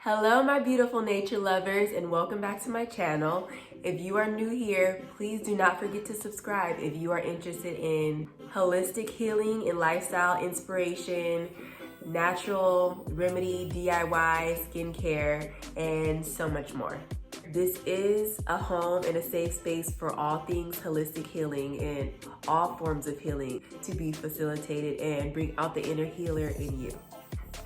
Hello my beautiful nature lovers, and welcome back to my channel. If you are new here, please do not forget to subscribe if you are interested in holistic healing and lifestyle inspiration, natural remedy, DIY, skincare, and so much more. This is a home and a safe space for all things holistic healing and all forms of healing to be facilitated and bring out the inner healer in you.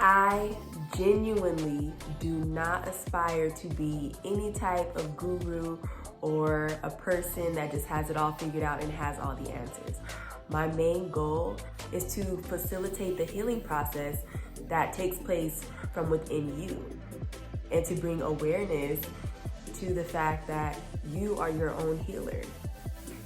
I genuinely do not aspire to be any type of guru or a person that just has it all figured out and has all the answers. My main goal is to facilitate the healing process that takes place from within you and to bring awareness to the fact that you are your own healer.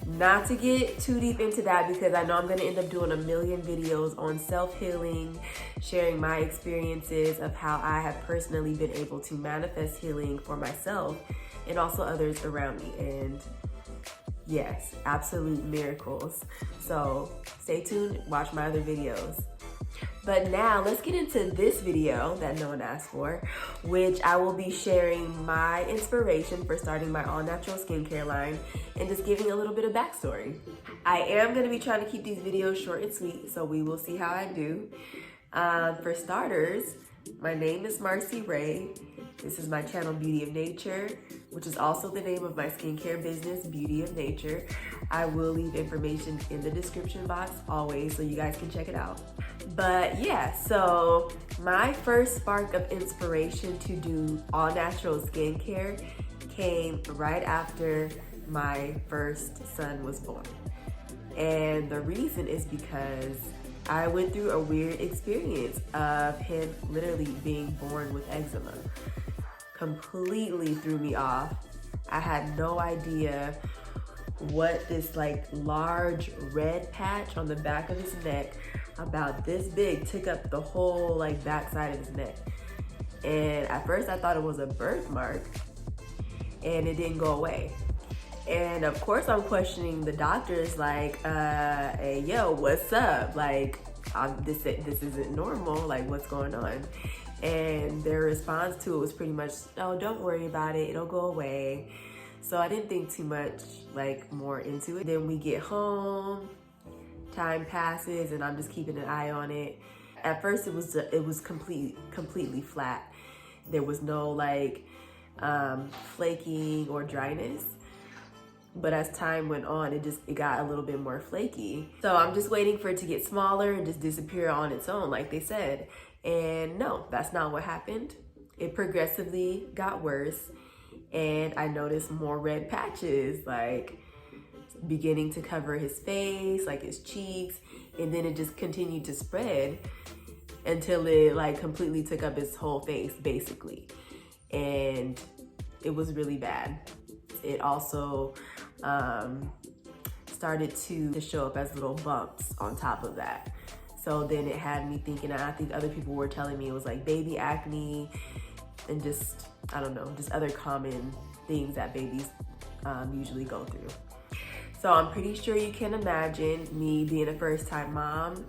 Not to get too deep into that, because I know I'm going to end up doing a million videos on self-healing, sharing my experiences of how I have personally been able to manifest healing for myself and also others around me. And yes, absolute miracles. So stay tuned, watch my other videos. But now let's get into this video that no one asked for, which I will be sharing my inspiration for starting my all-natural skincare line and just giving a little bit of backstory. I am going to be trying to keep these videos short and sweet, so we will see how I do. For starters, my name is Marcy Ray. This is my channel, Beauty of Nature, which is also the name of my skincare business, Beauty of Nature. I will leave information in the description box always, so you guys can check it out. But yeah, so my first spark of inspiration to do all natural skincare came right after my first son was born. And the reason is because I went through a weird experience of him literally being born with eczema. Completely threw me off. I had no idea what this like large red patch on the back of his neck, about this big, took up the whole like back side of his neck. And at first I thought it was a birthmark, and it didn't go away. And of course I'm questioning the doctors, like, hey, yo, what's up? Like, this isn't normal, like what's going on? And their response to it was pretty much, oh, don't worry about it, it'll go away. So I didn't think too much like more into it. Then we get home, time passes, and I'm just keeping an eye on it. At first it was completely flat. There was no like flaking or dryness. But as time went on, it got a little bit more flaky. So I'm just waiting for it to get smaller and just disappear on its own, like they said. And no, that's not what happened. It progressively got worse, and I noticed more red patches, like beginning to cover his face, like his cheeks, and then it just continued to spread until it like completely took up his whole face, basically. And it was really bad. It also started to show up as little bumps on top of that. So then it had me thinking, and I think other people were telling me it was like baby acne and just, I don't know, just other common things that babies usually go through. So I'm pretty sure you can imagine me being a first-time mom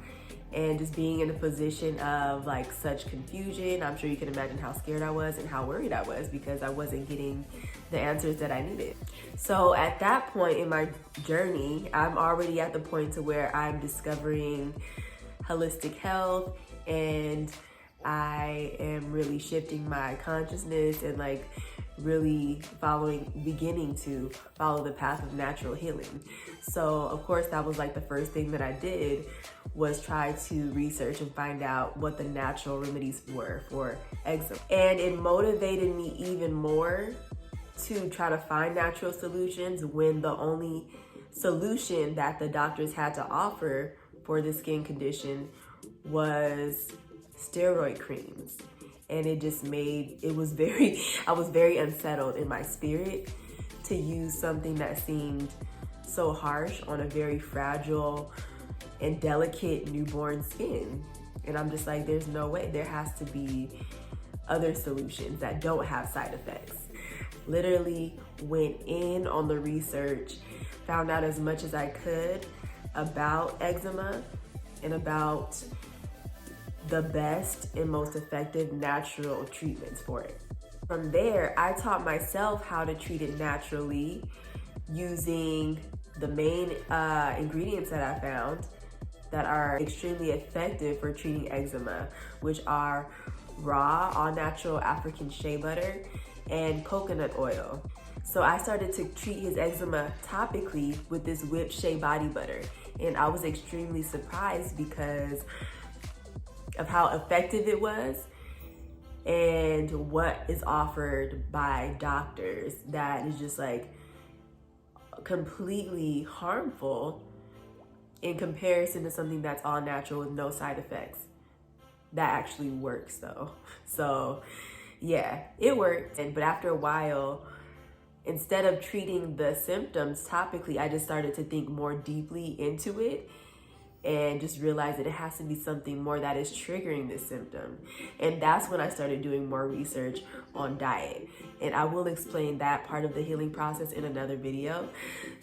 and just being in a position of like such confusion. I'm sure you can imagine how scared I was and how worried I was, because I wasn't getting the answers that I needed. So at that point in my journey, I'm already at the point to where I'm discovering holistic health, and I am really shifting my consciousness and like really beginning to follow the path of natural healing. So of course that was like the first thing that I did, was try to research and find out what the natural remedies were for eczema. And it motivated me even more to try to find natural solutions when the only solution that the doctors had to offer for the skin condition was steroid creams. And it just made, I was very unsettled in my spirit to use something that seemed so harsh on a very fragile and delicate newborn skin. And I'm just like, there's no way. There has to be other solutions that don't have side effects. Literally went in on the research, found out as much as I could about eczema and about the best and most effective natural treatments for it. From there, I taught myself how to treat it naturally using the main ingredients that I found that are extremely effective for treating eczema, which are raw, all natural African shea butter and coconut oil. So I started to treat his eczema topically with this whipped shea body butter. And I was extremely surprised because of how effective it was and what is offered by doctors that is just like completely harmful in comparison to something that's all natural with no side effects. That actually works though. So yeah, it worked. But after a while, instead of treating the symptoms topically, I just started to think more deeply into it and just realized that it has to be something more that is triggering this symptom. And that's when I started doing more research on diet. And I will explain that part of the healing process in another video.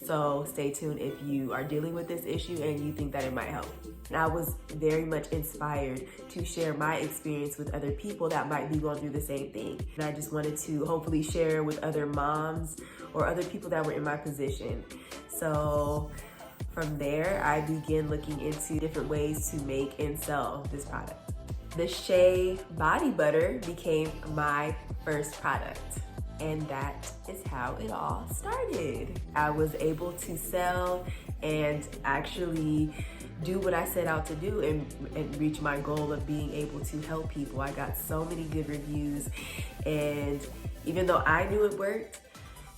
So stay tuned if you are dealing with this issue and you think that it might help. And I was very much inspired to share my experience with other people that might be going through the same thing. And I just wanted to hopefully share with other moms or other people that were in my position. So from there, I began looking into different ways to make and sell this product. The Shea body butter became my first product, and that is how it all started. I was able to sell and actually do what I set out to do and reach my goal of being able to help people. I got so many good reviews, and even though I knew it worked,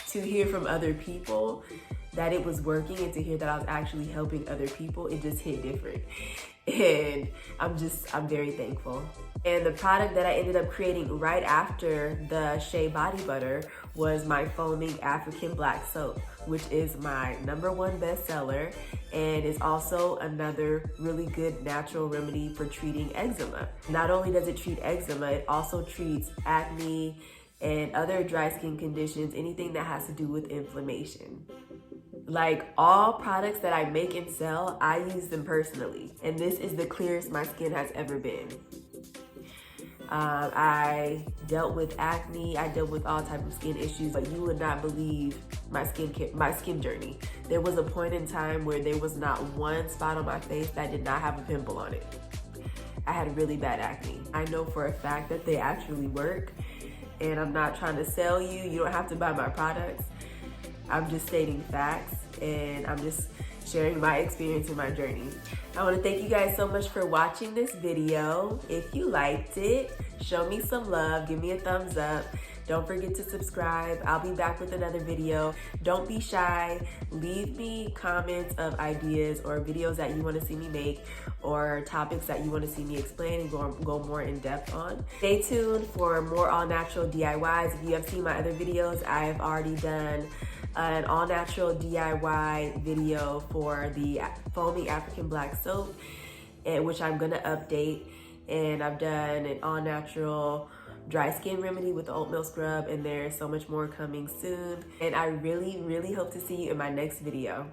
to hear from other people that it was working and to hear that I was actually helping other people, it just hit different. And I'm very thankful. And the product that I ended up creating right after the Shea body butter was my foaming African black soap, which is my #1 bestseller and is also another really good natural remedy for treating eczema. Not only does it treat eczema, it also treats acne and other dry skin conditions, anything that has to do with inflammation. Like all products that I make and sell, I use them personally. And this is the clearest my skin has ever been. I dealt with acne, I dealt with all types of skin issues, but you would not believe my skin journey. There was a point in time where there was not one spot on my face that did not have a pimple on it. I had really bad acne. I know for a fact that they actually work, and I'm not trying to sell you. You don't have to buy my products. I'm just stating facts, and I'm just sharing my experience and my journey. I want to thank you guys so much for watching this video. If you liked it, show me some love, give me a thumbs up. Don't forget to subscribe. I'll be back with another video. Don't be shy. Leave me comments of ideas or videos that you want to see me make or topics that you want to see me explain and go more in depth on. Stay tuned for more all natural DIYs. If you have seen my other videos, I have already done an all natural DIY video for the foaming African black soap, which I'm gonna update. And I've done an all natural dry skin remedy with the oatmeal scrub, and there's so much more coming soon. And I really, really hope to see you in my next video.